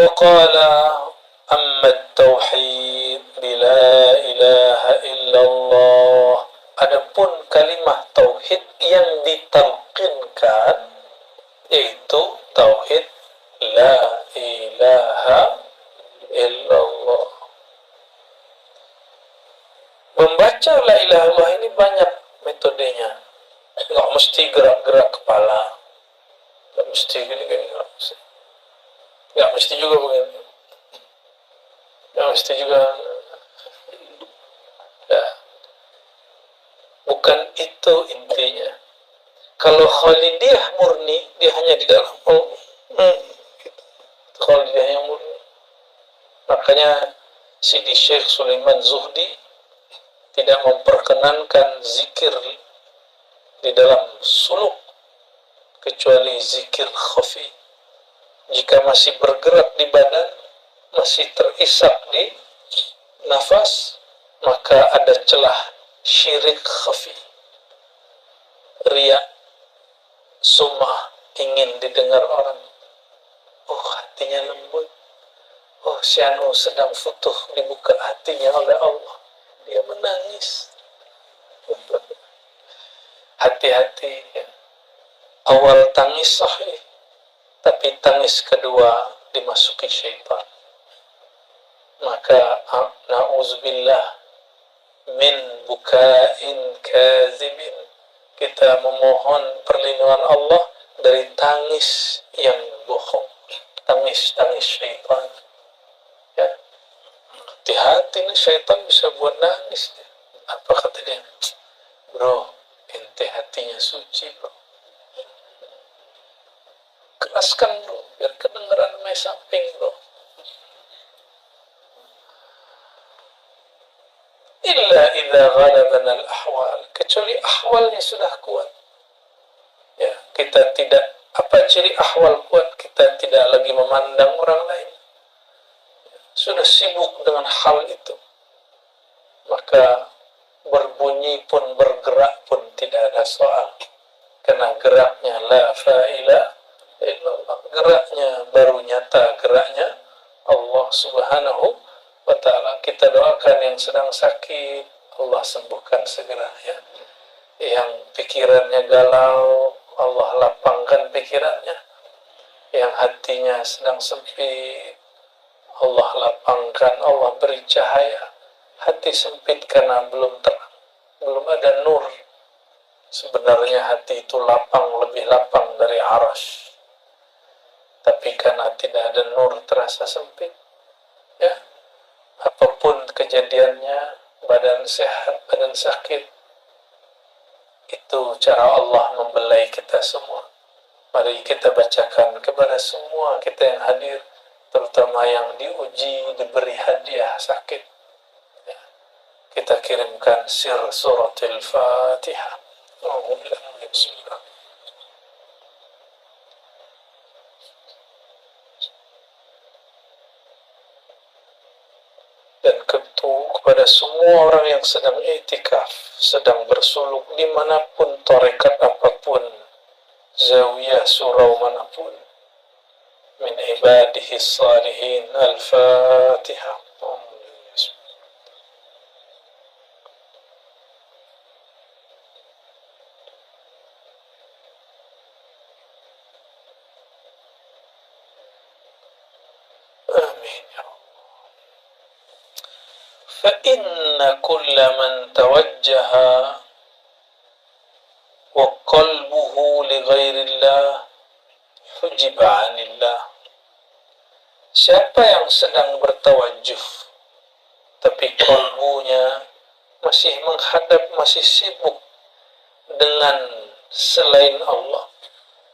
وقال أما التوحيد بلا إله إلا الله. Adapun kalimat tauhid yang ditalqinkan yaitu tauhid la ilaha illallah. Membaca la ilaha illallah ini banyak metodenya. Nggak mesti gerak-gerak kepala, nggak mesti gini-gini, nggak mesti juga begini, nggak mesti juga ya. Bukan itu intinya. Kalau Khalidiyah murni, dia hanya di dalam Khalidiyah yang murni. Makanya Sidi Syekh Sulaiman Zuhdi tidak memperkenankan zikir di dalam suluk kecuali zikir khafi. Jika masih bergerak di badan, masih terisap di nafas, maka ada celah syirik khafi, riya, sum'ah, ingin didengar orang. Oh, hatinya lembut. Oh, si anu sedang futuh, dibuka hatinya oleh Allah. Dia menangis. Hati-hati ya. Awal tangis sahih, tapi tangis kedua dimasuki syaitan. Maka na'udzubillah min bukain kazibin. Kita memohon perlindungan Allah dari tangis yang bohong, tangis-tangis syaitan. Ya. Hati-hati nih, syaitan bisa buat nangis. Apa kata dia? Bro, ente hatinya suci bro. Keraskan bro, biar kedengeran main samping bro. Illa idza ghalabana al-ahwal, kecuali ahwalnya sudah kuat. Ya, kita tidak, apa ciri ahwal kuat? Kita tidak lagi memandang orang lain. Sudah sibuk dengan hal itu. Maka berbunyi pun, bergerak pun tidak ada soal. Karena geraknya la fa'ila illallah. Geraknya baru nyata, geraknya Allah subhanahu wa ta'ala. Kita doakan yang sedang sakit, Allah sembuhkan segera ya. Yang pikirannya galau, Allah lapangkan pikirannya. Yang hatinya sedang sempit, Allah lapangkan, Allah beri cahaya. Hati sempit karena belum terang, belum ada nur. Sebenarnya hati itu lapang, lebih lapang dari arasy. Tapi karena tidak ada nur, terasa sempit. Ya, apapun kejadiannya, badan sehat, badan sakit, itu cara Allah membelai kita semua. Mari kita bacakan kepada semua kita yang hadir, terutama yang diuji, diberi hadiah sakit. Ya. Kita kirimkan sir suratul Fatihah. Bismillah. Dan kepada semua orang yang sedang i'tikaf, sedang bersuluk dimanapun, tarekat apapun, zawiyah surau manapun, min ibadihi salihin. Al-Fatihah. Amin ya Allah. فإن كل من توجه وقلبه لغير الله حجب عن الله. Siapa yang sedang bertawajuh tapi kalbunya masih menghadap, masih sibuk dengan selain Allah.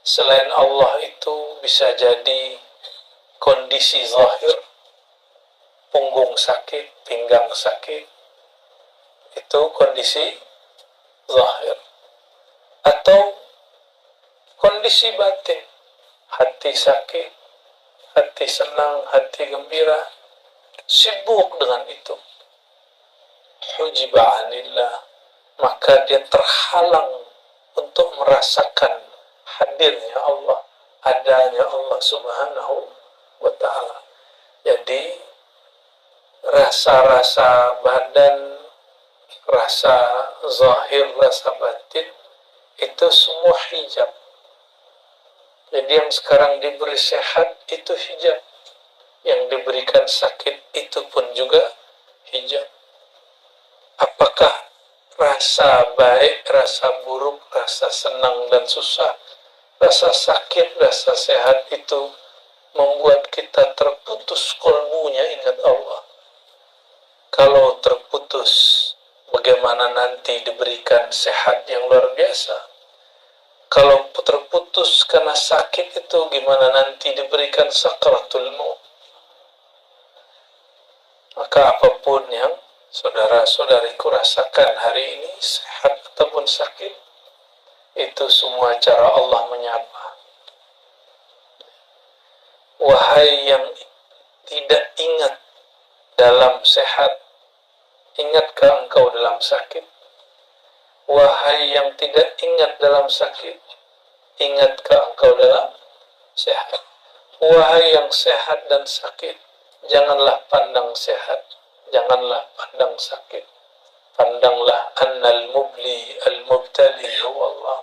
Selain Allah itu bisa jadi kondisi zahir, punggung sakit, pinggang sakit, itu kondisi zahir. Atau kondisi batin, hati sakit, hati senang, hati gembira, sibuk dengan itu. Hujiba anillah, maka dia terhalang untuk merasakan hadirnya Allah, adanya Allah subhanahu wa ta'ala. Jadi rasa-rasa badan, rasa zahir, rasa batin itu semua hijab. Jadi yang sekarang diberi sehat itu hijab, yang diberikan sakit itu pun juga hijab. Apakah rasa baik, rasa buruk, rasa senang dan susah, rasa sakit, rasa sehat itu membuat kita terputus kolbunya ingat Allah? Kalau terputus, bagaimana nanti diberikan sehat yang luar biasa? Kalau terputus karena sakit itu, gimana nanti diberikan sakratul maut? Maka apapun yang saudara-saudariku rasakan hari ini, sehat ataupun sakit, itu semua cara Allah menyapa. Wahai yang tidak ingat dalam sehat, ingatkah engkau dalam sakit? Wahai yang tidak ingat dalam sakit, ingatkah engkau dalam sehat? Wahai yang sehat dan sakit, janganlah pandang sehat, janganlah pandang sakit. Pandanglah annal mubli al-mubtali huwa Allah.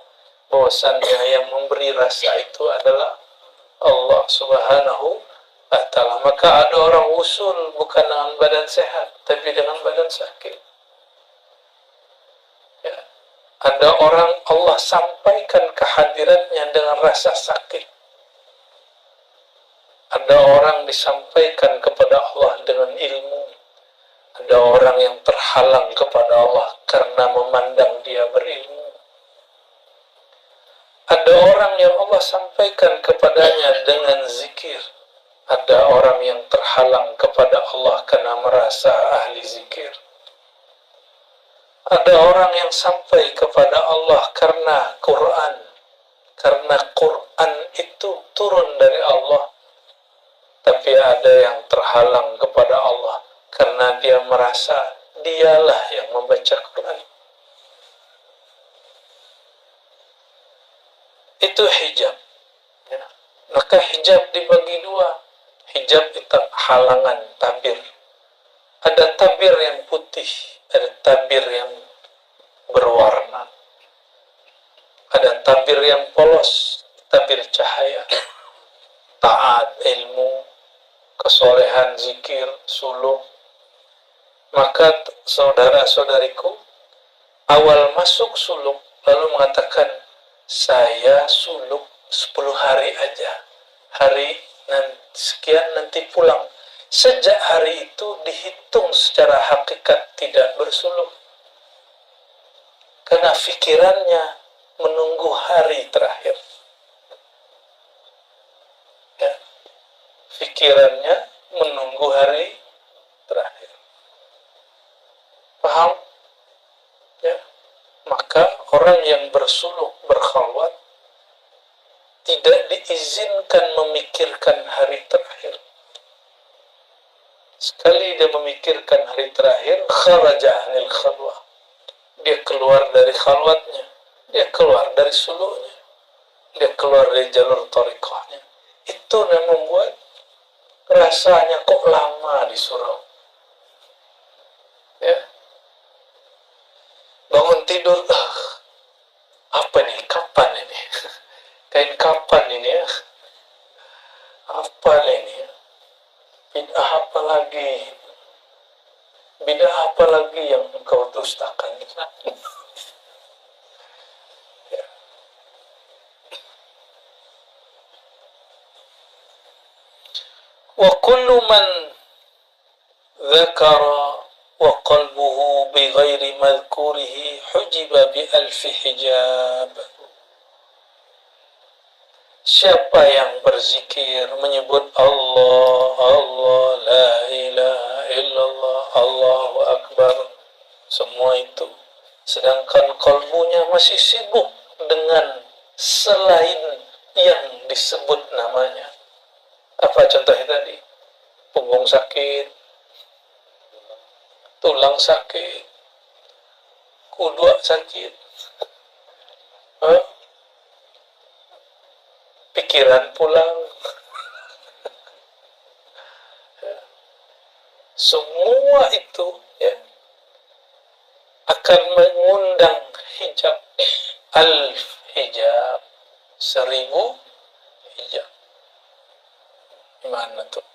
Bahwasannya yang memberi rasa itu adalah Allah subhanahu wa ta'ala. Maka ada orang usul bukan dengan badan sehat, tapi dengan badan sakit. Ya. Ada orang Allah sampaikan kehadirannya dengan rasa sakit. Ada orang disampaikan kepada Allah dengan ilmu. Ada orang yang terhalang kepada Allah karena memandang dia berilmu. Ada orang yang Allah sampaikan kepadanya dengan zikir. Ada orang yang terhalang kepada Allah karena merasa ahli zikir. Ada orang yang sampai kepada Allah karena Quran. Karena Quran itu turun dari Allah. Tapi ada yang terhalang kepada Allah karena dia merasa dialah yang membaca Quran. Itu hijab. Ya. Maka hijab dibagi dua. Hijab itu halangan, tabir. Ada tabir yang putih, ada tabir yang berwarna. Ada tabir yang polos, tabir cahaya. Taat, ilmu, kesolehan, zikir, suluk. Maka saudara-saudariku, awal masuk suluk lalu mengatakan, saya suluk 10 hari aja. Hari sekian nanti pulang. Sejak hari itu dihitung secara hakikat tidak bersuluk. Karena fikirannya menunggu hari terakhir. Ya. Fikirannya menunggu hari terakhir. Paham? Ya. Maka orang yang bersuluk, berkhalwat, tidak diizinkan memikirkan hari terakhir. Sekali dia memikirkan hari terakhir, kharaja anil khalwah. Dia keluar dari khalwatnya, dia keluar dari suluknya, dia keluar dari jalur thariqahnya. Itu yang membuat rasanya kok lama di surau. Ya. Bangun tidur, apa nih, kapan ini? Kain kapan ini ya? Apa ini ya? Bid'ah apa lagi? Bid'ah apa lagi yang engkau dustakan? Ya. Wa kullu man dzakara wa qalbuhu bi ghairi madhkurihi hujiba bi alfi hijab. Siapa yang berzikir, menyebut Allah, Allah, la ilaha illallah, Allahu Akbar, semua itu, sedangkan kalbunya masih sibuk dengan selain yang disebut namanya. Apa contohnya tadi? Punggung sakit, tulang sakit, kuduk sakit, pikiran pulang. Semua itu ya akan mengundang hijab. Alf hijab, 1000 hijab. Gimana tuh?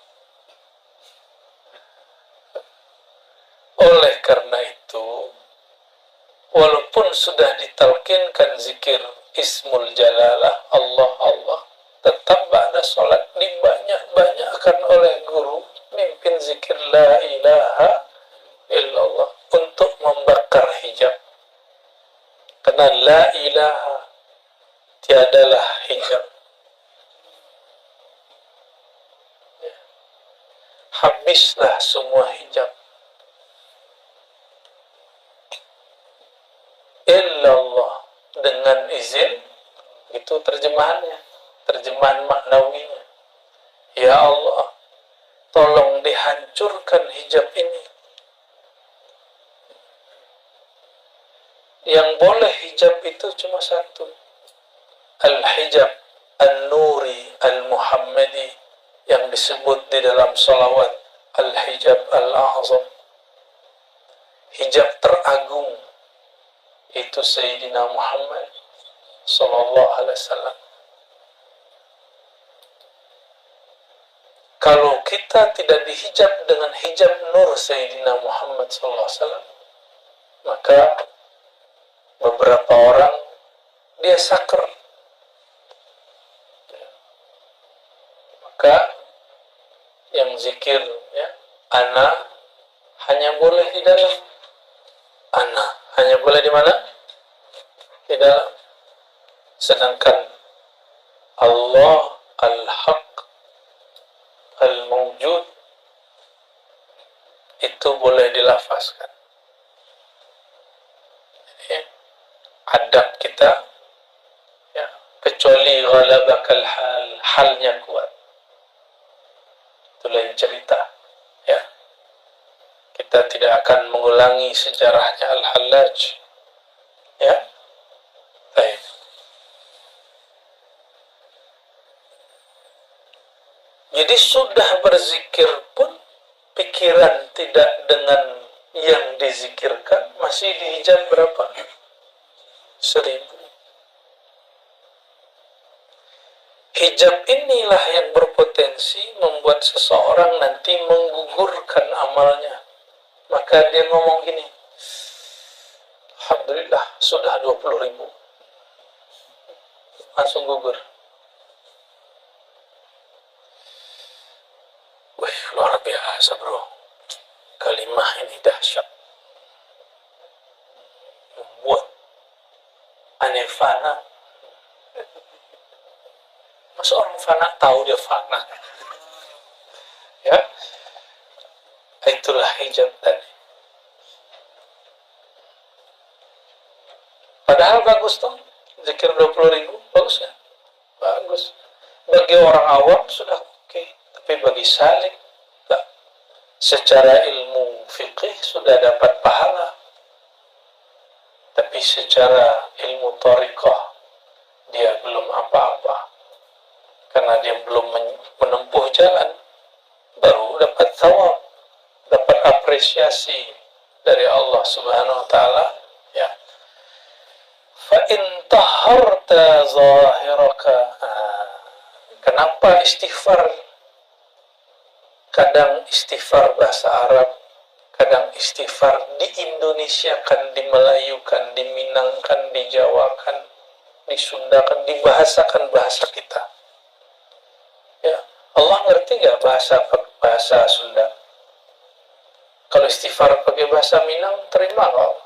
Oleh karena itu, walaupun sudah ditalkinkan zikir Ismul Jalalah, Allah Allah, tetap ada sholat dibanyak-banyakkan oleh guru, mimpin zikir la ilaha illallah untuk membakar hijab. Karena la ilaha, tiadalah hijab. Habislah semua hijab. Illallah, dengan izin, itu terjemahannya, terjemahan maknawinya. Ya Allah, tolong dihancurkan hijab ini. Yang boleh hijab itu cuma satu, al-hijab an-nuri al-muhammadi, yang disebut di dalam salawat al-hijab al-a'zam, hijab teragung, itu Sayyidina Muhammad sallallahu alaihi wasallam. Kalau kita tidak dihijab dengan hijab nur Sayyidina Muhammad sallallahu alaihi wasallam, maka beberapa orang dia sakar. Maka yang zikir ya, ana hanya boleh di dalam, ana hanya boleh di mana? Di dalam. Sedangkan Allah al-haq al-mawjud itu boleh dilafazkan. Ya. Adab kita ya, kecuali ghalabakal hal, halnya kuat. Itu lain cerita ya. Kita tidak akan mengulangi sejarahnya Al-Hallaj ya. Baik. Jadi sudah berzikir pun pikiran tidak dengan yang dizikirkan, masih dihijab berapa? 1000. Hijab inilah yang berpotensi membuat seseorang nanti menggugurkan amalnya. Maka dia ngomong gini, alhamdulillah sudah 20.000, langsung gugur. Wih, luar biasa bro, kalimah ini dahsyat, membuat aneh fana. Masa orang fana tahu dia fana? Ya, itulah hijab tadi. Padahal bagus toh, zikir 20.000, bagus ya? Bagus. Bagi orang awam sudah oke, tapi bagi salik, tak. Secara ilmu fikih sudah dapat pahala, tapi secara ilmu thariqah dia belum apa-apa. Karena dia belum menempuh jalan, baru dapat thawab, dapat apresiasi dari Allah Subhanahu wa taala ya. Fa in taharta zahiraka. Kenapa istighfar? Kadang istighfar bahasa Arab, kadang istighfar di-Indonesiakan, dimelayukan, diminangkan, dijawakan, disundakan, dibahasakan bahasa kita. Ya, Allah ngerti gak bahasa Sunda? Kalau istighfar pakai bahasa Minang, terima gak?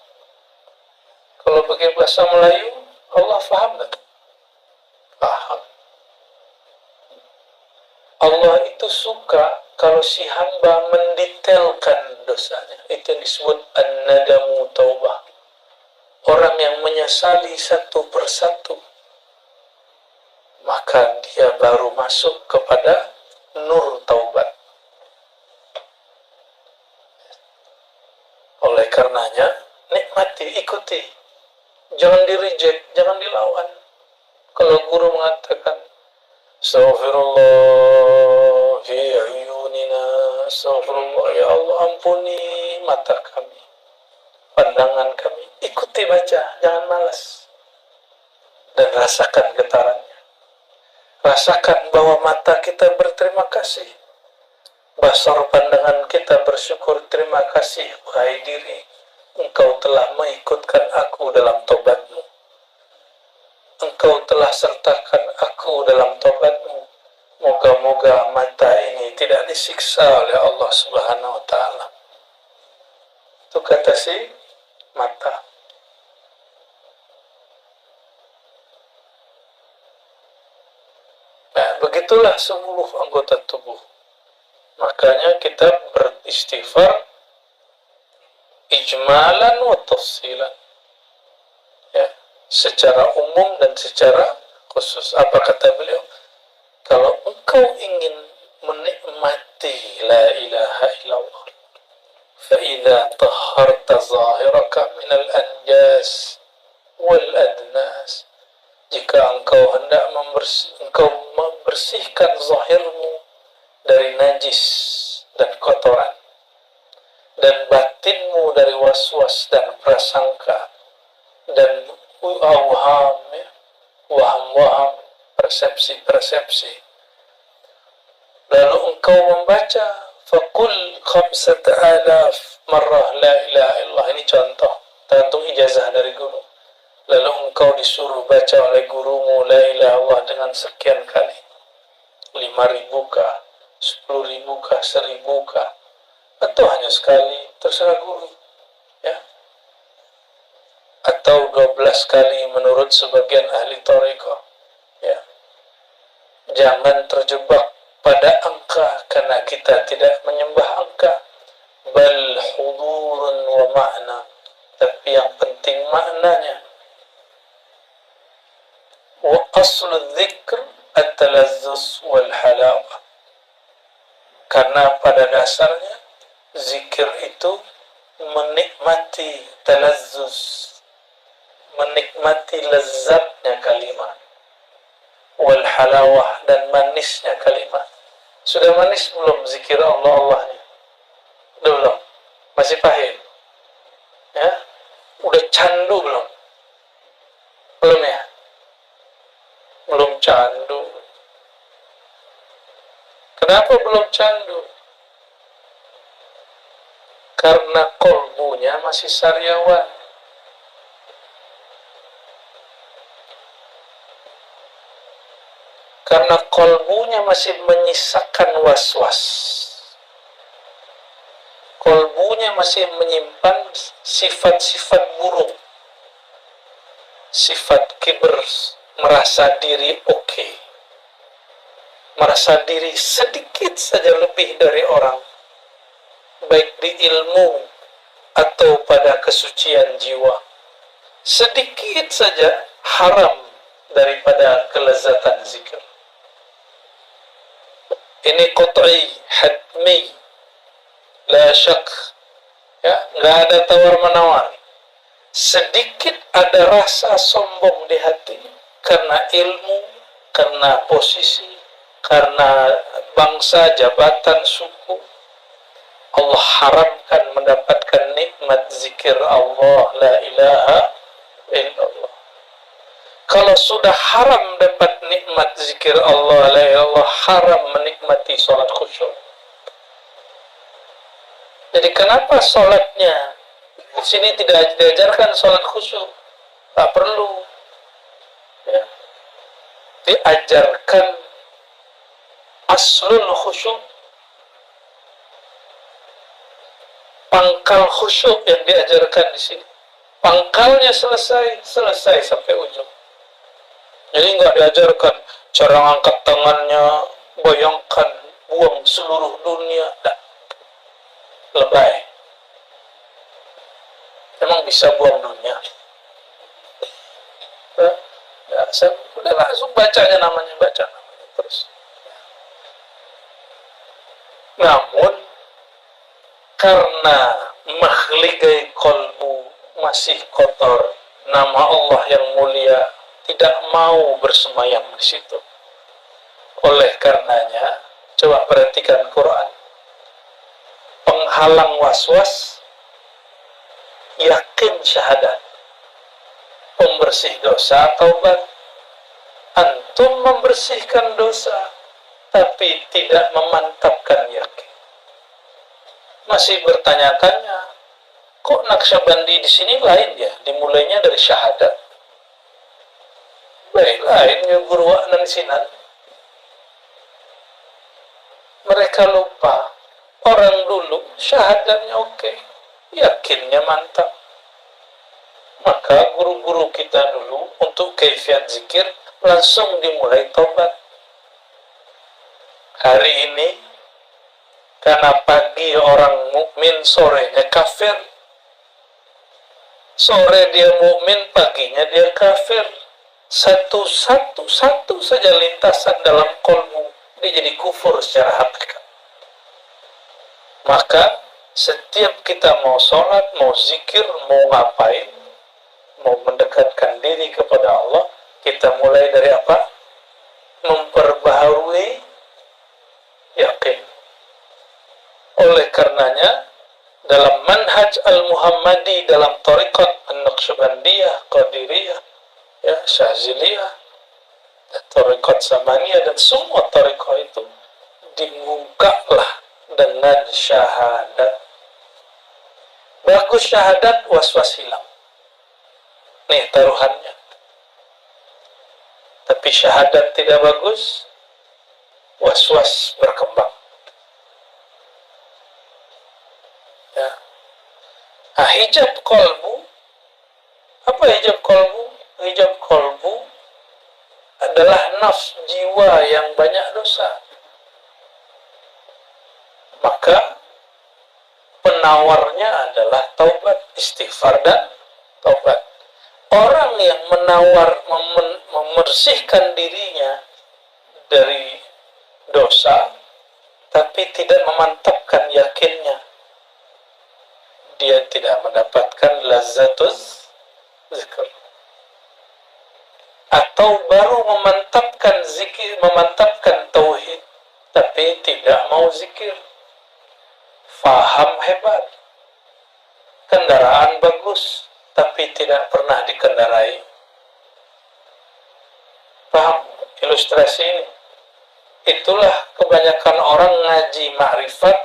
Kalau pakai bahasa Melayu, Allah faham gak? Paham. Allah itu suka kalau si hamba mendetailkan dosanya. Itu yang disebut an-nadamu taubah. Orang yang menyesali satu persatu, maka dia baru masuk kepada nur taubat. Oleh karenanya, nikmati, ikuti. Jangan di-reject, jangan dilawan. Kalau guru mengatakan, Astaghfirullah fi ayunina, Astagfirullah, ya Allah ampuni mata kami, pandangan kami. Ikuti baca, jangan malas. Dan rasakan getarannya. Rasakan bahwa mata kita berterima kasih. Basar pandangan kita bersyukur, terima kasih, wahai diri. Engkau telah mengikutkan aku dalam tobatmu. Engkau telah sertakan aku dalam tobatmu. Moga-moga mata ini tidak disiksa oleh Allah Subhanahu wa Ta'ala. Itu kata si mata. Nah, begitulah seluruh anggota tubuh. Makanya kita beristighfar ijmalan wa tafsilan. Ya, secara umum dan secara khusus. Apa kata beliau? Kalau engkau ingin menikmati la ilaha illallah, فَإِذَا طَهَّرْتَ ظَاهِرَكَ مِنَ الْأَنْجَاسِ وَالْأَدْنَاسِ, jika engkau hendak membersihkan zahirmu dari najis dan kotoran, dan batinmu dari was-was dan prasangka, dan waham-waham, persepsi-persepsi. Lalu engkau membaca faqul 5,000 marrah la ilaha illallah. Ini contoh, tergantung ijazah dari guru. Lalu engkau disuruh baca oleh gurumu la ilaha illallah dengan sekian kali, 5.000 kah, 10.000 kah, 1.000 kah, atau hanya sekali, terserah guru, ya. Atau 12 kali menurut sebagian ahli thariqah, ya. Jangan terjebak pada angka, karena kita tidak menyembah angka. Bal hudurun wa ma'na, tapi yang penting maknanya. Wa aslu dzikr at-talazzus wal halawah, karena pada dasarnya zikir itu menikmati talazzus, menikmati lezatnya kalimat, wal halawah, dan manisnya kalimat. Sudah manis belum zikir Allah-Allahnya? Belum? Masih pahit? Ya? Udah candu belum? Belum ya? Belum candu. Kenapa belum candu? Karena kolbunya masih saryawan. Karena kolbunya masih menyisakan was-was. Kolbunya masih menyimpan sifat-sifat buruk. Sifat kibr, merasa diri oke. Merasa diri sedikit saja lebih dari orang, baik di ilmu atau pada kesucian jiwa. Sedikit saja haram daripada kelezatan zikir. Ini qat'i, hatmi, la syak, ya, nggak ada tawar-menawar. Sedikit ada rasa sombong di hati karena ilmu, karena posisi, karena bangsa, jabatan, suku. Allah haramkan mendapatkan nikmat zikir Allah, la ilaha illallah. Kalau sudah haram dapat nikmat zikir Allah, la ilaha illallah, haram menikmati sholat khusyuk. Jadi kenapa sholatnya di sini tidak diajarkan sholat khusyuk? Tak perlu, ya. Diajarkan aslul khusyuk, pangkal khusyuk yang diajarkan di sini. Pangkalnya selesai sampai ujung. Jadi nggak diajarkan cara angkat tangannya, bayangkan buang seluruh dunia. Nah, lebay. Emang bisa buang dunia? Ya, saya udah langsung bacanya namanya, baca namanya terus. Namun karena makhligai kolbu masih kotor, nama Allah yang mulia tidak mau bersemayam di situ. Oleh karenanya, coba perhatikan Quran. penghalang was-was, yakin syahadat. Pembersih dosa, taubat. Antum membersihkan dosa, tapi tidak memantapkan yakin. Masih bertanya-tanya, kok Naqsyabandi di sini lain ya? Dimulainya dari syahadat. Lain ya guru nan sinan. Mereka lupa orang dulu syahadatnya oke, yakinnya mantap. Maka guru-guru kita dulu untuk kaifiat zikir langsung dimulai tobat. Hari ini karena pagi orang mukmin, sorenya kafir. Sore dia mukmin, paginya dia kafir. Satu saja lintasan dalam kolbu, dia jadi kufur secara hakikat. Maka setiap kita mau sholat, mau zikir, mau ngapain, mau mendekatkan diri kepada Allah, kita mulai dari apa? Memperbaharui yakin. Oleh karenanya, dalam manhaj al-Muhammadi, dalam tariqat an-Naqsyabandiyah, Qadiriyah, ya, Syaziliyah, tariqat Samaniyah, dan semua tariqat itu dibukalah dengan syahadat. Bagus syahadat, was-was hilang. Nih taruhannya. Tapi syahadat tidak bagus, was-was berkembang. Ya. Nah, hijab kolbu. Apa hijab kolbu? Hijab kolbu adalah nafs jiwa yang banyak dosa. Maka penawarnya adalah taubat, istighfar dan taubat. Orang yang membersihkan dirinya dari dosa, tapi tidak memantapkan yakinnya, dia tidak mendapatkan lazatuz zikr. Atau baru memantapkan zikir, memantapkan tauhid, tapi tidak mau zikir. Faham hebat, kendaraan bagus, tapi tidak pernah dikendarai. Paham ilustrasi ini? Itulah kebanyakan orang ngaji ma'rifat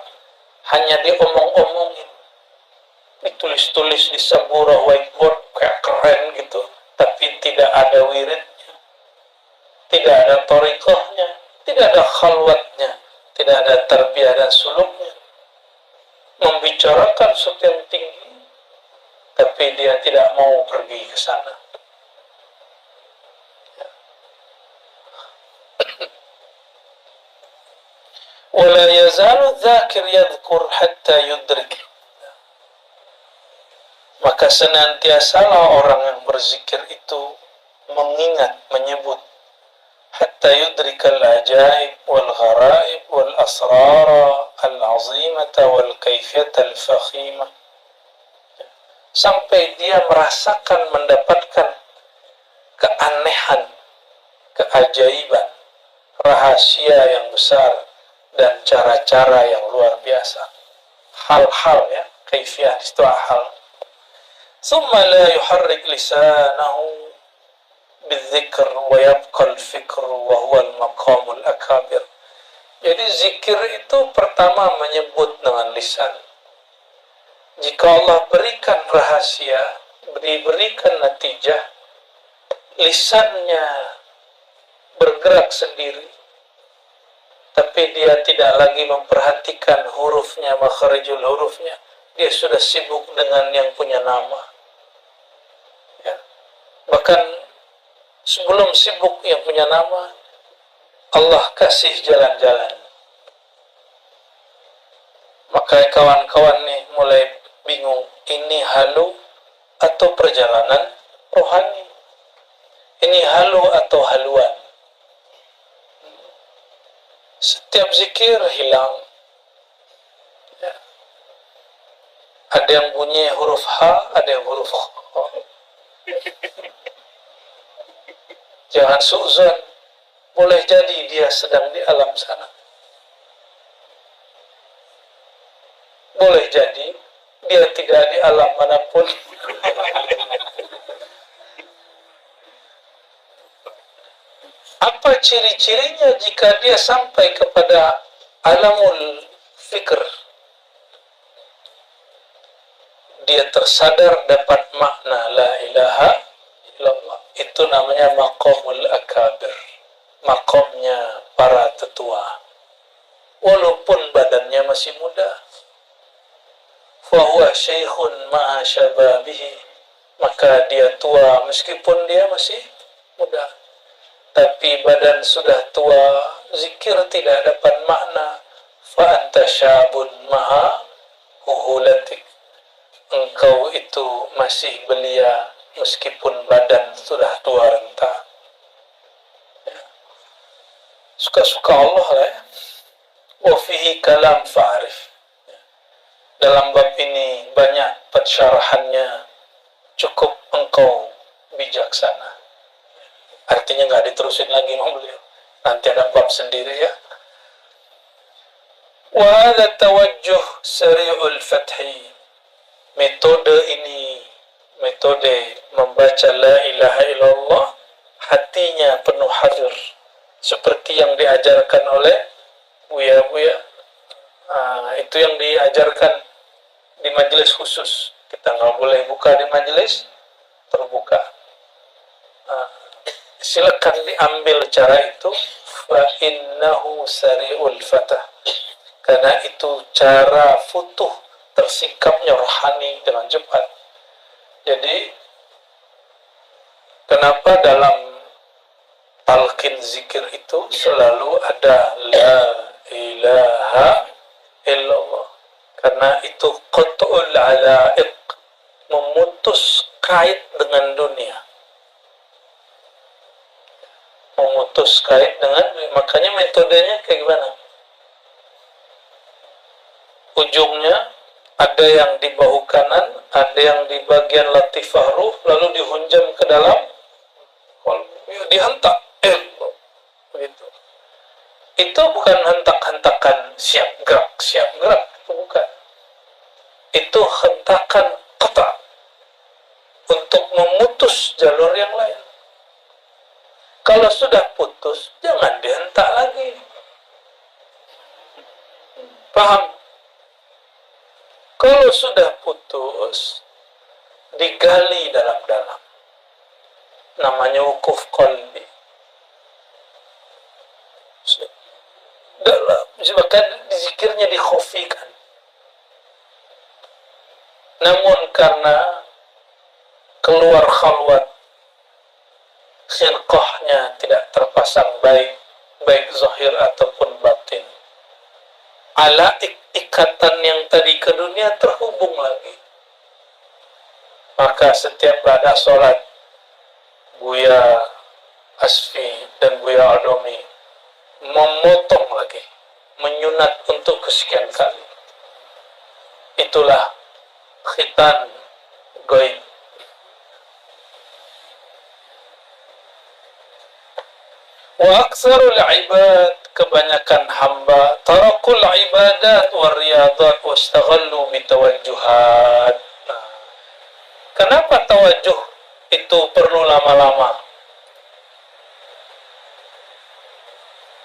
hanya diomong-omongin, ditulis-tulis di sebuah whiteboard kayak keren gitu, tapi tidak ada wiridnya, tidak ada thariqahnya, tidak ada khalwatnya, tidak ada tarbiyah dan suluknya. Membicarakan sesuatu yang tinggi, tapi dia tidak mau pergi ke sana. Wala yazalu dzakir yadhkur hatta yudrik. Maka senantiasalah orang yang berzikir itu mengingat, menyebut, hatta yudrikal ajaib wal gharaib wal asrara al azimata wal kaifiyat al fakhimah, sampai dia merasakan, mendapatkan keanehan, keajaiban, rahasia yang besar, dan cara-cara yang luar biasa. Hal-hal ya, kaifiyah itu hal. Thumma la yuharrik lisanahu bidzikr wa yabqa al-fikr wa huwa al-maqamul akabir. Jadi zikir itu pertama menyebut dengan lisan. Jika Allah berikan rahasia, diberikan natijah, lisannya bergerak sendiri, tapi dia tidak lagi memperhatikan hurufnya, makharijul hurufnya, dia sudah sibuk dengan yang punya nama. Ya. Bahkan sebelum sibuk yang punya nama, Allah kasih jalan-jalan. Maka kawan-kawan nih mulai bingung, ini halu atau perjalanan rohani? Ini halu atau haluan? Setiap zikir hilang. Ya. Ada yang bunyi huruf H, ada yang huruf H. Jangan suuzon, boleh jadi dia sedang di alam sana. boleh jadi dia tidak di alam manapun. Apa ciri-cirinya jika dia sampai kepada alamul fikr? Dia tersadar dapat makna la ilaha illallah. Itu namanya maqamul akabir, makamnya para tetua. Walaupun badannya masih muda, fahuwa syekhun ma'a syababihi, maka dia tua meskipun dia masih muda. Tapi badan sudah tua, zikir tidak dapat makna. Fa anta syabun ma'a uhulatik, engkau itu masih belia meskipun badan sudah tua renta. Suka-suka Allah lah ya. Wa fihi kalam fa'arif. Dalam bab ini banyak pensyarahannya, cukup engkau bijaksana. Artinya nggak diterusin lagi sama beliau, nanti ada bab sendiri ya. Wa hadha tawajjuh sari'ul fathi. Metode ini, metode membaca la ilaha illallah, hatinya penuh hadir, seperti yang diajarkan oleh buya-buya. Itu yang diajarkan di majelis khusus. Kita nggak boleh buka di majelis terbuka. Silakan diambil cara itu. Fa innahu sari'ul fatah, karena itu cara futuh, tersingkapnya rohani dengan cepat. Jadi kenapa dalam talqin zikir itu selalu ada la ilaha illallah? Karena itu qat'ul alaiq, memutus kait dengan dunia, memutus kait dengan dunia. Makanya metodenya kayak gimana? Ujungnya ada yang di bahu kanan, ada yang di bagian latifah ruh, lalu dihunjam ke dalam dihentak begitu. Itu bukan hentak-hentakan siap gerak, itu bukan. Itu hentakan qata, untuk memutus jalur yang lain. Kalau sudah putus, jangan dihentak lagi. Paham? Kalau sudah putus, digali dalam-dalam. Namanya wukuf qalbi. Bahkan zikirnya dikhofikan. Namun karena keluar khalwat, khirqahnya tidak terpasang baik zahir ataupun batin, ikatan yang tadi ke dunia terhubung lagi. Maka setiap pada sholat, Buya Asfi dan Buya Adomi memotong lagi, menyunat untuk kesekian kali. Itulah khitan gaib. Wa aksarul ibad, kebanyakan hamba, tarakul ibadat wa riyadat wa istaghallu bitawajjuhat. Kenapa tawajjuh itu perlu lama-lama?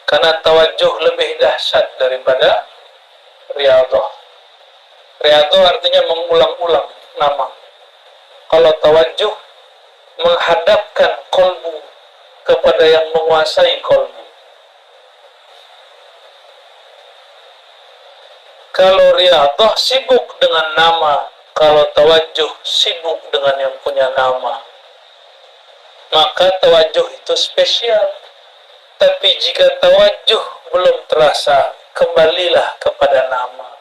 Karena tawajjuh lebih dahsyat daripada riyadah. Riyadah artinya mengulang-ulang nama. Kalau tawajjuh menghadapkan kolbu kepada yang menguasai kolbu. Kalau riyadah sibuk dengan nama, kalau tawajjuh sibuk dengan yang punya nama. Maka tawajjuh itu spesial. Tapi jika tawajjuh belum terasa, kembalilah kepada nama.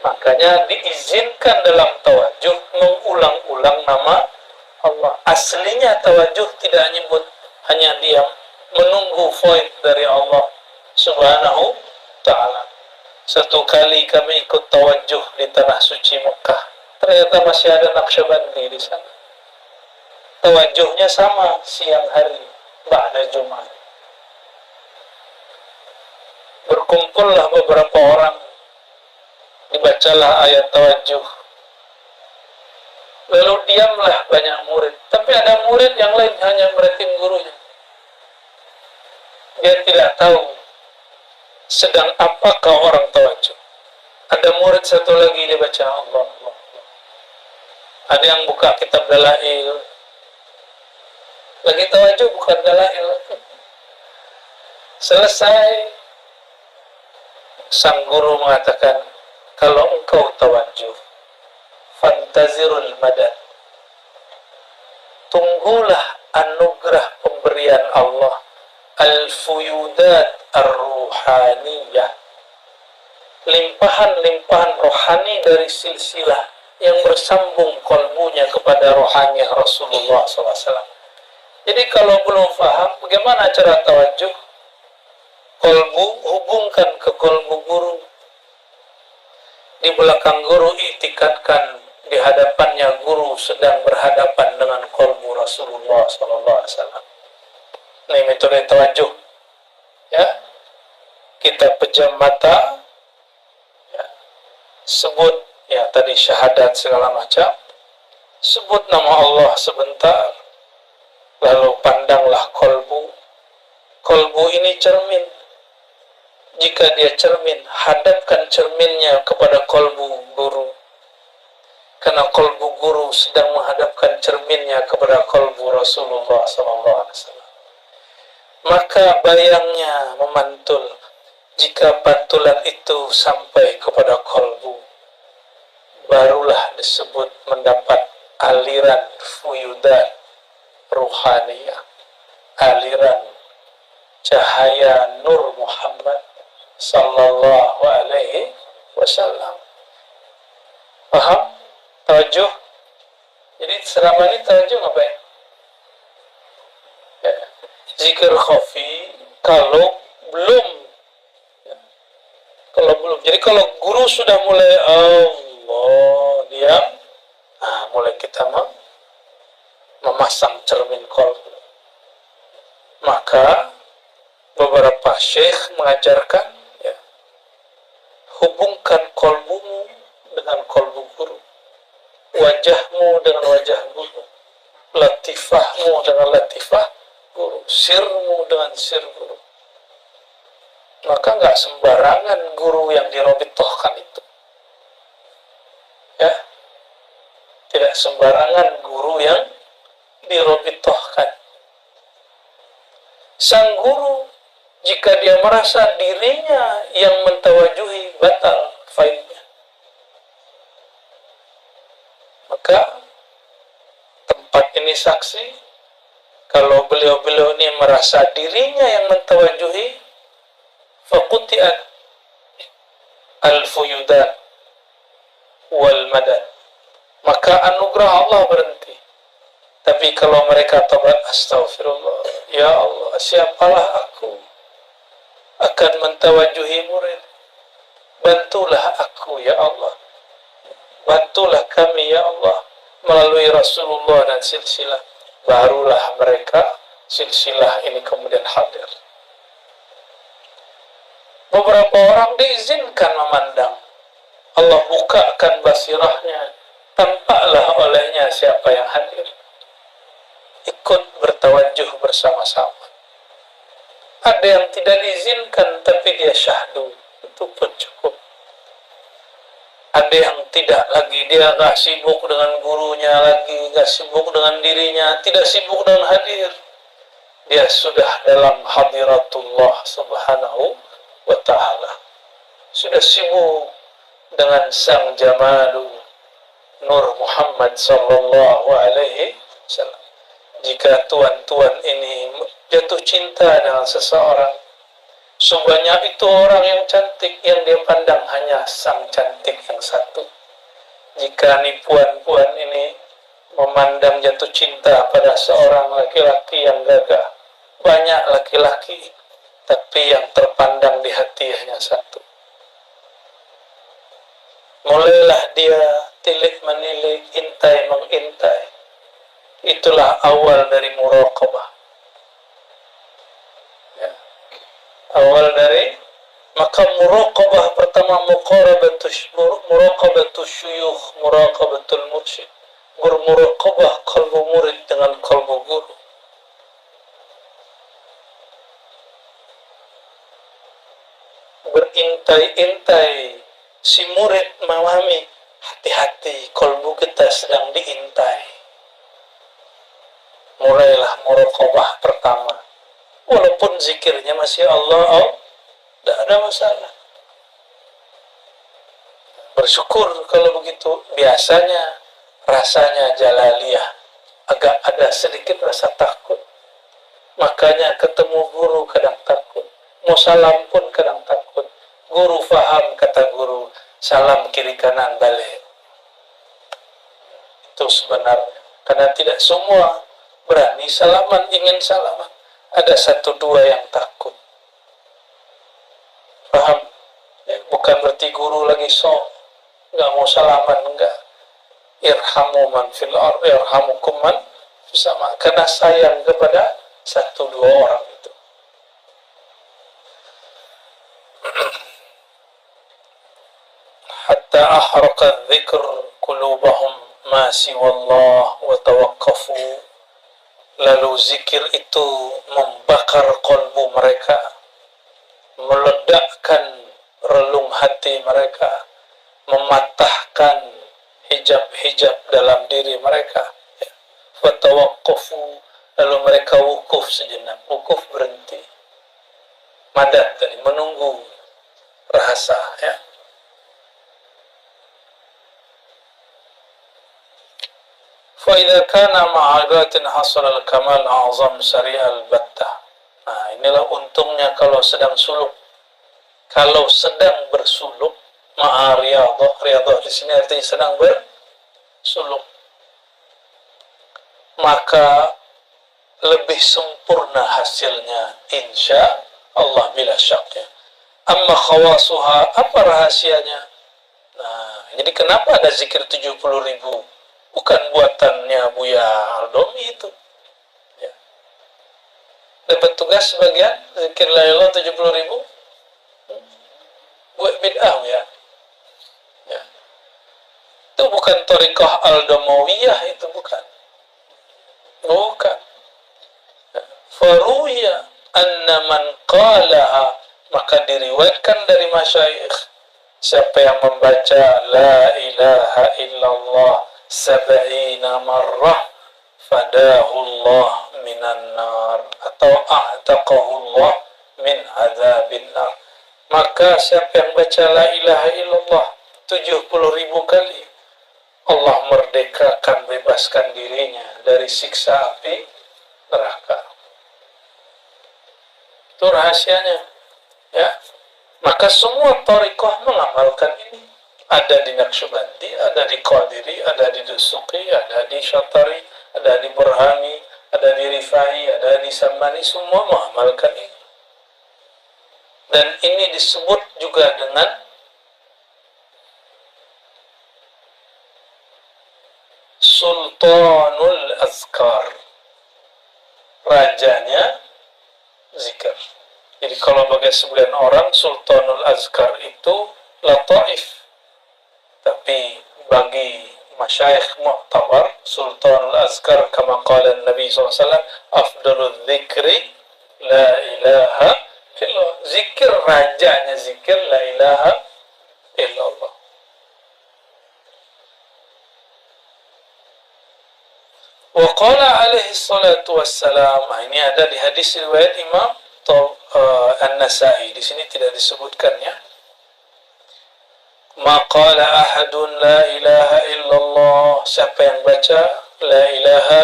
Makanya diizinkan dalam tawajjuh mengulang-ulang nama Allah. Aslinya tawajjuh tidak nyebut, hanya diam, menunggu void dari Allah Subhanahu Ta'ala. Satu kali kami ikut tawajjuh di tanah suci Mekah, ternyata masih ada Naqsyabandi di sana. Tawajjuhnya sama siang hari, ba'da Jumat. Berkumpullah beberapa orang bacalah ayat tawajuh. Lalu diamlah banyak murid. Tapi ada murid yang lain hanya meritim gurunya. Dia tidak tahu sedang apakah orang tawajuh. Ada murid satu lagi dia baca Allah, Allah. Ada yang buka kitab dalail. Lagi tawajuh bukan dalail. Selesai, sang guru mengatakan, kalau engkau tawajuh, fantazirul madad, tunggulah anugerah pemberian Allah, al-fuyudat ar-ruhaniyah, limpahan-limpahan rohani dari silsilah yang bersambung kolbunya kepada rohani Rasulullah SAW. Jadi kalau belum paham bagaimana cara tawajuh, kolbu hubungkan ke kolbu guru. Di belakang guru itikadkan, di hadapannya guru sedang berhadapan dengan kolbu Rasulullah SAW. Ini metode tawajuh. Ya, kita pejam mata, ya, sebut ya tadi syahadat segala macam, sebut nama Allah sebentar, lalu pandanglah kolbu. Kolbu ini cermin. Jika dia cermin, hadapkan cerminnya kepada kolbu guru. Karena kolbu guru sedang menghadapkan cerminnya kepada kolbu Rasulullah SAW. Maka bayangnya memantul. Jika pantulan itu sampai kepada kolbu, barulah disebut mendapat aliran fuyudan ruhaniyah, aliran cahaya Nur Muhammad sallallahu alaihi wasallam. Paham? Tawajuh. Jadi selama ini tawajuh ngapain? Ya. Zikir khafi kalau belum, ya. Jadi kalau guru sudah mulai Allah diam, mulai kita memasang cermin kolbu. Maka beberapa syekh mengajarkan, ya, hubungkan kolbumu dengan kolbu guru, wajahmu dengan wajah guru, latifahmu dengan latifah guru, sirmu dengan sir guru. Maka nggak sembarangan guru yang dirobitohkan itu, ya, tidak sembarangan guru yang dirobitohkan. Sang guru, jika dia merasa dirinya yang mentawajuhi, batal faidnya. Maka tempat ini saksi, kalau beliau-beliau ini merasa dirinya yang mentawajuhi, faquti'at al-fuyudan wal madad, maka anugerah Allah berhenti. Tapi kalau mereka tobat, astagfirullah, ya Allah, siapalah aku akan mentawajuhi murid, bantulah aku ya Allah, bantulah kami ya Allah melalui Rasulullah dan silsilah. Barulah mereka silsilah ini kemudian hadir. Beberapa orang diizinkan memandang, Allah bukakan basirahnya, tampaklah olehnya siapa yang hadir, ikut bertawajuh bersama-sama. Ada yang tidak diizinkan tapi dia syahdu, itu pun cukup. Ada yang tidak lagi, dia gak sibuk dengan gurunya lagi, gak sibuk dengan dirinya, tidak sibuk dengan hadir. Dia sudah dalam hadiratullah subhanahu wa ta'ala, sudah sibuk dengan sang jamalu Nur Muhammad sallallahu alaihi wasallam. Jika tuan-tuan ini jatuh cinta dengan seseorang, sebanyak itu orang yang cantik, yang dia pandang hanya sang cantik yang satu. Jika nih puan-puan ini memandang jatuh cinta pada seorang laki-laki yang gagah, banyak laki-laki, tapi yang terpandang di hati hanya satu. Mulailah dia tilik menilik, intai mengintai. Itulah awal dari muraqabah. Ya. Awal dari Maka muraqabah pertama muraqabatus syuyukh, muraqabatul mursyid. Bermuraqabah kalbu murid dengan kalbu guru. Berintai-intai si murid memahami, hati-hati kalbu kita sedang diintai. Mulailah muraqabah pertama. Walaupun zikirnya masih Allah, tidak ada masalah. Bersyukur kalau begitu. Biasanya rasanya jalaliyah agak ada sedikit rasa takut. Makanya ketemu guru kadang takut. Mau salam pun kadang takut. Guru faham kata guru, salam kiri kanan balik. Itu sebenarnya. Karena tidak semua berani salaman, ingin salaman. Ada satu dua yang takut. Paham? Ya, bukan berarti guru lagi sok, nggak mau salaman, enggak. Irhamu man fil ar, irhamukum man sama. Karena sayang kepada satu dua orang itu. Hatta ahraqa dzikr qulubahum ma siwallah wa tawaqqafu. Lalu zikir itu membakar kalbu mereka, meledakkan relung hati mereka, mematahkan hijab-hijab dalam diri mereka. Fatawaqqafu, lalu mereka wukuf sejenak. Wukuf berhenti. Madat tadi, menunggu rahasa, ya. فَإِذَا كَانَ مَعَادَاتٍ حَصَلَ الْكَمَالْ أَعْظَمْ سَرِيعَ الْبَتَّةِ. Nah, inilah untungnya kalau sedang suluk. Kalau sedang bersuluk, ma'ariyadhah, riyadhah di sini artinya sedang bersuluk, maka lebih sempurna hasilnya, insya Allah bila syaknya. Amma khawasuha, apa rahasianya? Nah, jadi kenapa ada zikir 70.000? Bukan buatannya Buya Aldomi itu. Ya. Dapat tugas sebagian zikir la ilaha 70.000. Buat bid'ah ya. Ya. Itu bukan thariqah Aldomawiyah, itu bukan. Bukan. Faruya anna man qalaha, maka diriwayatkan dari masyayikh, siapa yang membaca la ilaha illallah sab'ina marrah fadahu Allah minan nar atau a'taqahu Allah min azabin nar. Maka siapa yang baca la ilaha illallah 70.000 kali, Allah merdekakan, bebaskan dirinya dari siksa api neraka. Itu rahasianya, ya. Maka semua thariqah mengamalkan ini. Ada di Naqsyabandi, ada di Qadiri, ada di Dusuqi, ada di Syatari, ada di Burhani, ada di Rifai, ada di Sammani, semua mengamalkan ini. Dan ini disebut juga dengan Sultanul Azkar, rajanya zikir. Jadi kalau bagi sebagian orang Sultanul Azkar itu lataif, tapi bagi masyayikh mu'tabar Sultanul Azkar kama qala Nabi SAW, afdalul dzikri la ilaha illallah, zikir rajanya zikir la ilaha illallah. Wa qala alaihi salatu wassalam, ini ada di hadis riwayat Imam An-Nasai, di sini tidak disebutkan, ya. Ma qala ahadun la ilaha illallah, siapa yang baca la ilaha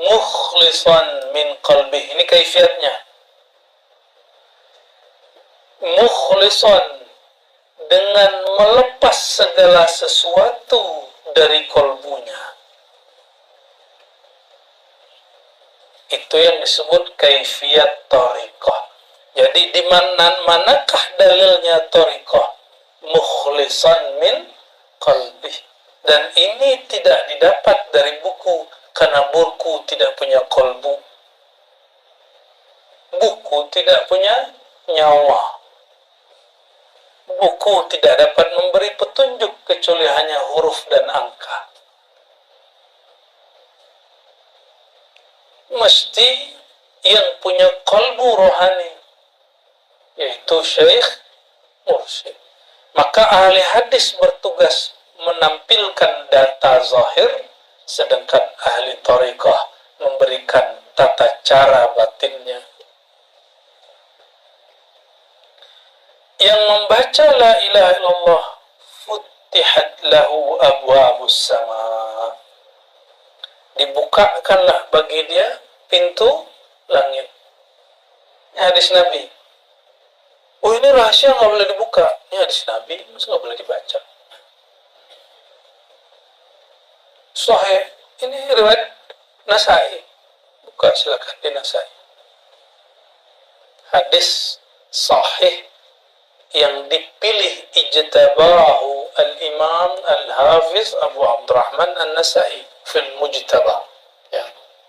mukhlisan min qalbih, ini kaifiatnya. Mukhlisan, dengan melepas segala sesuatu dari kolbunya. Itu yang disebut kaifiyat thariqah. Jadi di manakah dalilnya thariqah? Mukhlisan min qalbi. Dan ini tidak didapat dari buku, karena buku tidak punya kolbu. Buku tidak punya nyawa. buku tidak dapat memberi petunjuk kecuali hanya huruf dan angka. Mesti yang punya qalbu rohani, yaitu syekh mursyid. Maka ahli hadis bertugas menampilkan data zahir, sedangkan ahli thariqah memberikan tata cara batinnya. Yang membaca la ilaha illallah futihat lahu abwabus sama, dibukakanlah bagi dia pintu langit. Ini hadis Nabi. Oh, ini rahasia nggak boleh dibuka. Ini hadis Nabi, masa nggak boleh dibaca? Sahih. Ini riwayat Nasai. Buka silakan di Nasai. Hadis sahih yang dipilih ijtabahu al-Imam al-Hafiz Abu Abdurrahman an-Nasai fil Mujtaba. Ya,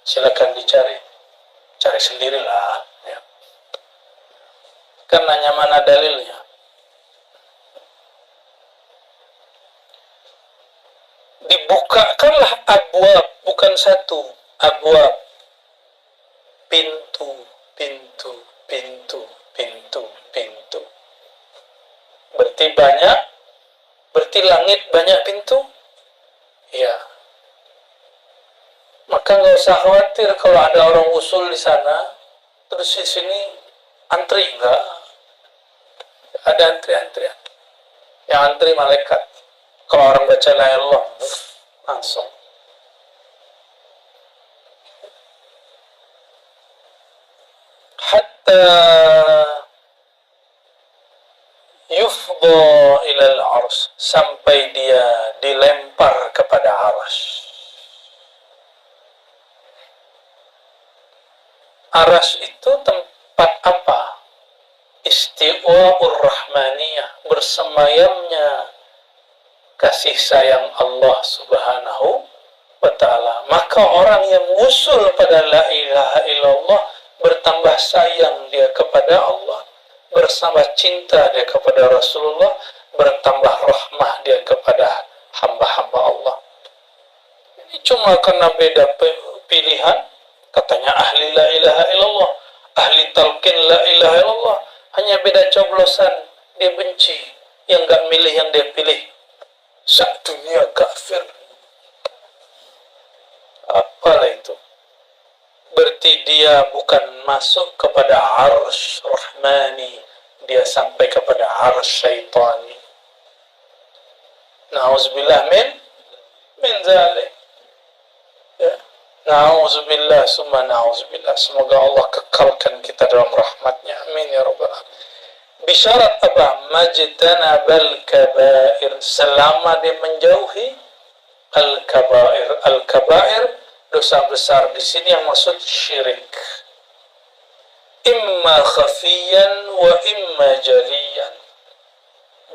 silakan dicari. Cari sendirilah. Ya. Kan nanya mana dalilnya. Dibukakanlah abwab, bukan satu, abwab, pintu, pintu, pintu, pintu, pintu. Berarti banyak, berarti langit banyak pintu. Ya. Maka nggak usah khawatir kalau ada orang usul di sana, terus di sini antri, enggak. Ada antri-antrian. Yang antri malaikat. Kalau orang baca la ilaha illallah, langsung. Hatta yufdha ilal ars, sampai dia dilempar kepada arsy. Arsy itu tempat apa? Istiwa'ur rahmaniyah, bersemayamnya kasih sayang Allah subhanahu wa ta'ala. Maka orang yang usul pada la ilaha illallah bertambah sayang dia kepada Allah, bertambah cinta dia kepada Rasulullah, bertambah rahmah dia kepada hamba-hamba Allah. Ini cuma karena beda pilihan. Katanya ahli la ilaha illallah, ahli talqin la ilaha illallah, hanya beda coblosan. Dia benci yang gak milih yang dia pilih. Sak dunia kafir. Apalah itu? Berarti dia bukan masuk kepada arsy rahmani, dia sampai kepada arsy syaitani. Na'udzubillah min zalik. Ya. Na'udzubillah summa na'udzubillah. Semoga Allah kekalkan kita dalam rahmatnya. Amin ya rabbal alamin. Bisyarat apa? Majtanabal kabair, selama dia menjauhi al-kabair. Al-kabair, dosa besar di sini yang maksud syirik. Imma khafiyan wa imma jaliyan.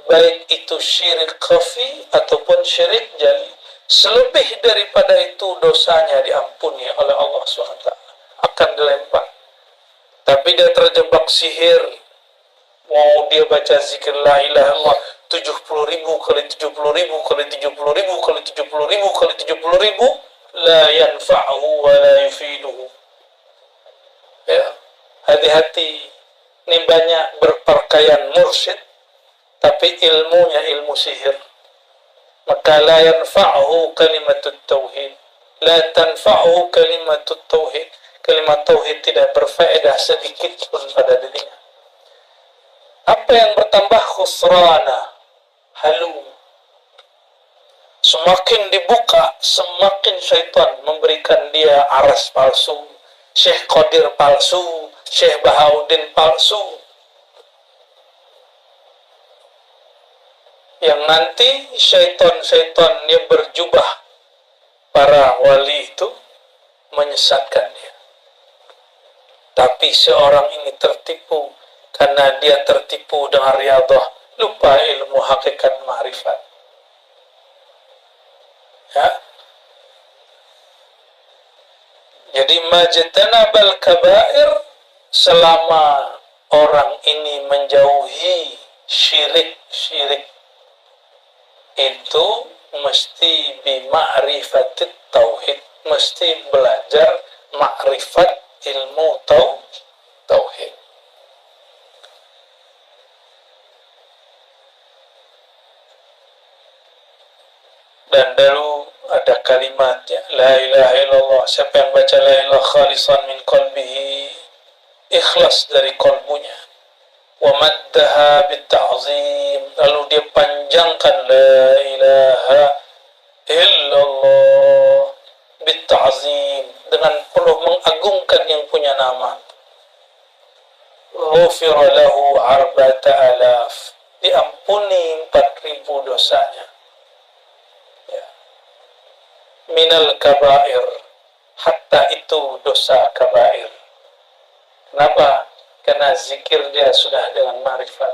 Baik itu syirik khafi ataupun syirik jali. Selebih daripada itu dosanya diampuni oleh Allah SWT. Akan dilempar. Tapi dia terjebak sihir. Mau dia baca zikir la ilaha illallah 70.000 kali 70.000 kali 70.000 kali 70.000 kali 70.000, la yanfa'hu wa la yufiduhu. Ya, hati-hati. Ini banyak berpakaian mursyid tapi ilmunya ilmu sihir. Maka la yanfa'hu kalimatut tauhid, la tanfa'hu kalimatut tauhid. Kalimat tauhid tidak berfaedah sedikit pun pada dirinya. Apa yang bertambah? Khusrana, halu. Semakin dibuka, semakin syaitan memberikan dia aras palsu, Syekh Qadir palsu, Syekh Bahauddin palsu. Yang nanti syaitan-syaitan yang berjubah para wali itu menyesatkan dia. Tapi seorang ini tertipu karena dia tertipu dengan riyadhah, lupa ilmu hakikat ma'rifat. Ya. Jadi majtanabal kabair, selama orang ini menjauhi Syirik itu mesti bima'rifatit tauhid, mesti belajar makrifat ilmu tauhid. Dan dulu ada kalimatnya, la ilaha illallah, siapa yang baca la ilaha khalisan min qalbihi, ikhlas dari kolbunya, wa maddaha bitta'zim, lalu dia panjangkan la ilaha illallah bitta'zim, dengan penuh mengagungkan yang punya nama, ghufira lahu arba'ata alaf, diampuni 4.000 dosanya. Minal kabair, hatta itu dosa kabair. Kenapa? Karena zikir dia sudah dengan ma'rifat,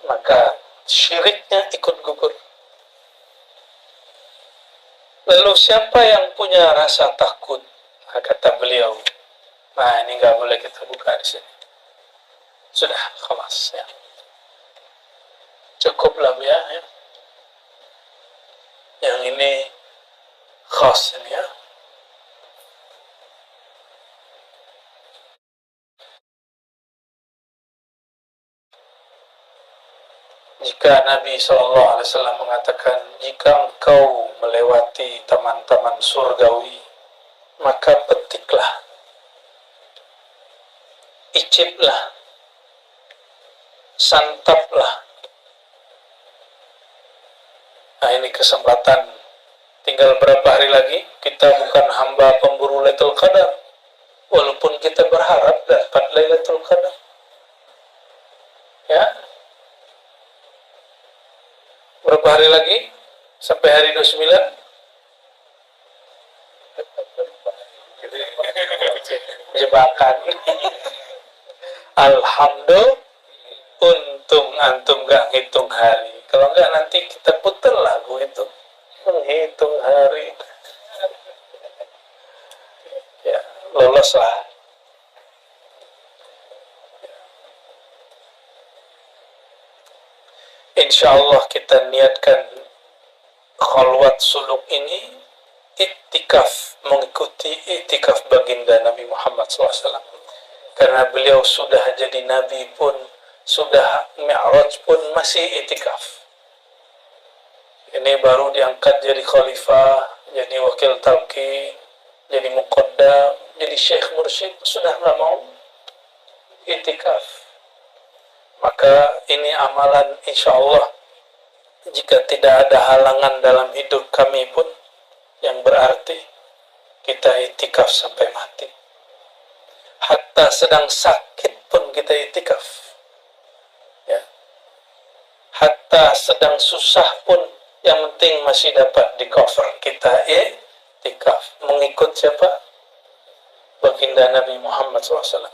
maka syiriknya ikut gugur. Lalu siapa yang punya rasa takut? Nah, kata beliau, nah ini nggak boleh kita buka di sini. Sudah, khalas ya. Cukuplah ya. Yang ini khas ini ya. Jika Nabi SAW mengatakan, jika engkau melewati taman-taman surgawi, maka petiklah, iciplah, santaplah. Nah ini kesempatan. Tinggal berapa hari lagi, kita bukan hamba pemburu Lailatul Qadar, walaupun kita berharap dapat Lailatul Qadar. Ya. Berapa hari lagi? Sampai hari 29? Jebakan. Alhamdulillah, untung antum gak ngitung hari. Kalau enggak nanti kita putar lagu itu. Menghitung hari. Ya, loloslah. Insya Allah kita niatkan khalwat suluk ini iktikaf, mengikuti iktikaf baginda Nabi Muhammad SAW. Karena beliau sudah jadi Nabi pun, sudah Mi'raj pun masih iktikaf. Ini baru diangkat jadi khalifah, jadi wakil talqin, jadi muqaddam, jadi syekh mursyid, sudah nggak mau iktikaf. Maka ini amalan insya Allah, jika tidak ada halangan dalam hidup kami pun, yang berarti kita iktikaf sampai mati. Hatta sedang sakit pun kita iktikaf. Ya. Hatta sedang susah pun, yang penting masih dapat di cover, kita iktikaf. Mengikut siapa? Baginda Nabi Muhammad SAW.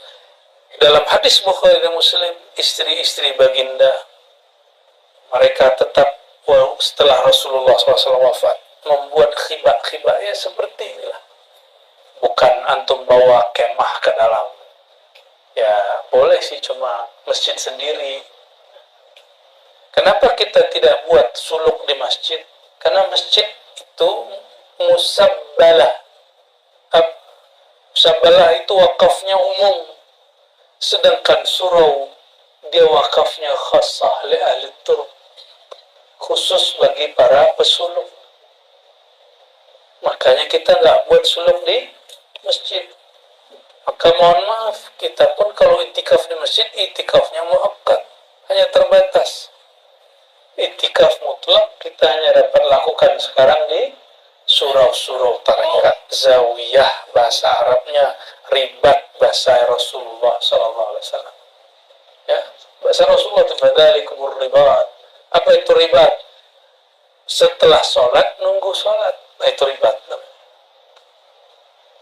Dalam hadis Bukhari dan Muslim, istri-istri baginda, mereka tetap setelah Rasulullah SAW wafat, membuat khibah-khibah ya seperti inilah. Bukan antum bawa kemah ke dalam. Ya boleh sih, cuma masjid sendiri. Kenapa kita tidak buat suluk di masjid? Karena masjid itu musabbalah. Musabbalah itu wakafnya umum. Sedangkan surau, dia wakafnya khassah li ahli turb, khusus bagi para pesuluk. Makanya kita nggak buat suluk di masjid. Maka mohon maaf, kita pun kalau itikaf di masjid, itikafnya muakkad, hanya terbatas. Itikaf mutlak kita hanya dapat lakukan sekarang di surau-surau tarekat, zawiyah bahasa Arabnya, ribat bahasa Rasulullah SAW. Ya, bahasa Rasulullah itu fadzalikumur ribat. Apa itu ribat? Setelah sholat nunggu sholat, nah itu ribat.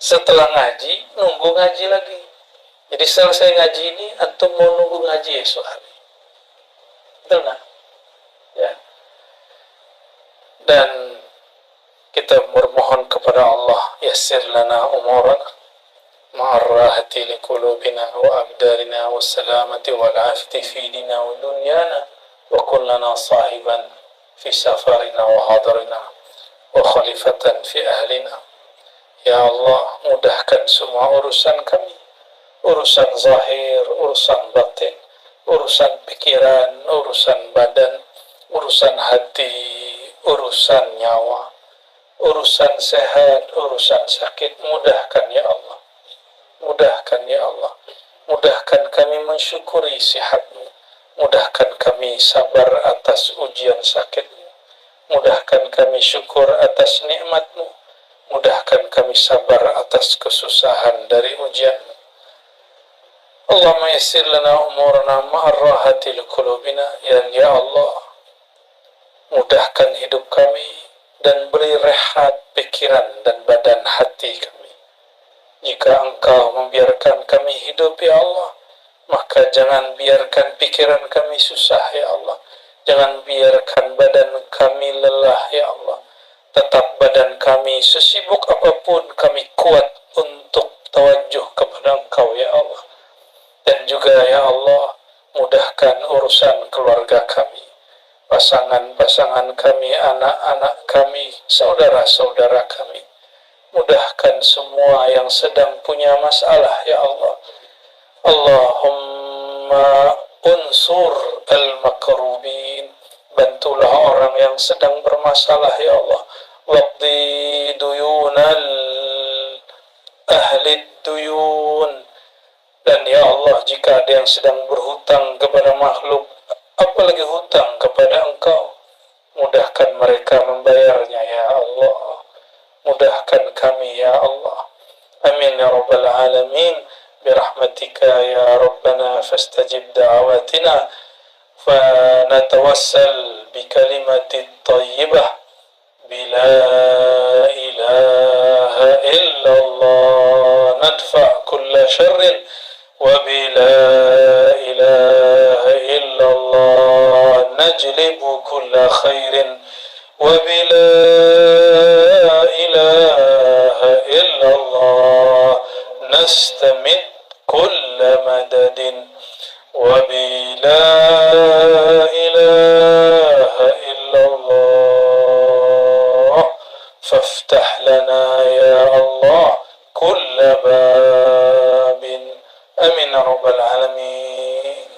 Setelah ngaji nunggu ngaji lagi. Jadi selesai ngaji ini antum mau nunggu ngaji esok hari. Betul nggak? Ya. Dan kita bermohon kepada Allah, yassir lana umurana, مع الراحة لقلوبنا وأبداننا والسلامة والعافية في ديننا ودنيانا وكن لنا صاحبا في سفرنا وحاضرنا وخليفة في أهلنا. Ya Allah, mudahkan semua urusan kami, urusan zahir, urusan batin, urusan pikiran, urusan badan, urusan hati, urusan nyawa, urusan sehat, urusan sakit. Mudahkan ya Allah, mudahkan ya Allah, mudahkan kami mensyukuri sihatmu, mudahkan kami sabar atas ujian sakitmu, mudahkan kami syukur atas nikmatmu, mudahkan kami sabar atas kesusahan dari ujianmu. Allahumma yassir lana umurana ma'ar rahati liqulubina. Ya Allah, mudahkan hidup kami dan beri rehat pikiran dan badan hati kami. Jika Engkau membiarkan kami hidup ya Allah, maka jangan biarkan pikiran kami susah ya Allah. Jangan biarkan badan kami lelah ya Allah. Tetap badan kami sesibuk apapun kami kuat untuk tawajuh kepada Engkau ya Allah. Dan juga ya Allah, mudahkan urusan keluarga kami, pasangan-pasangan kami, anak-anak kami, saudara-saudara kami. Mudahkan semua yang sedang punya masalah ya Allah. Allahumma unsur al-makrubin. Bantulah orang yang sedang bermasalah ya Allah. Waqdi duyunal ahli duyun. Dan ya Allah, jika ada yang sedang berhutang kepada makhluk, apalagi hutang kepada Engkau, mudahkan mereka membayarnya ya Allah. Mudahkan kami ya Allah. Amin ya rabbal alamin. Birahmatika ya rabbana fastajib da'awatina. فنتوسل بكلمة طيبة بلا إله إلا الله ندفع كل شر وبلا إله إلا الله نجلب كل خير وبلا إله إلا الله نستمد كل مدد وبلا إله إلا الله فافتح لنا يا الله كل باب. آمين رب العالمين.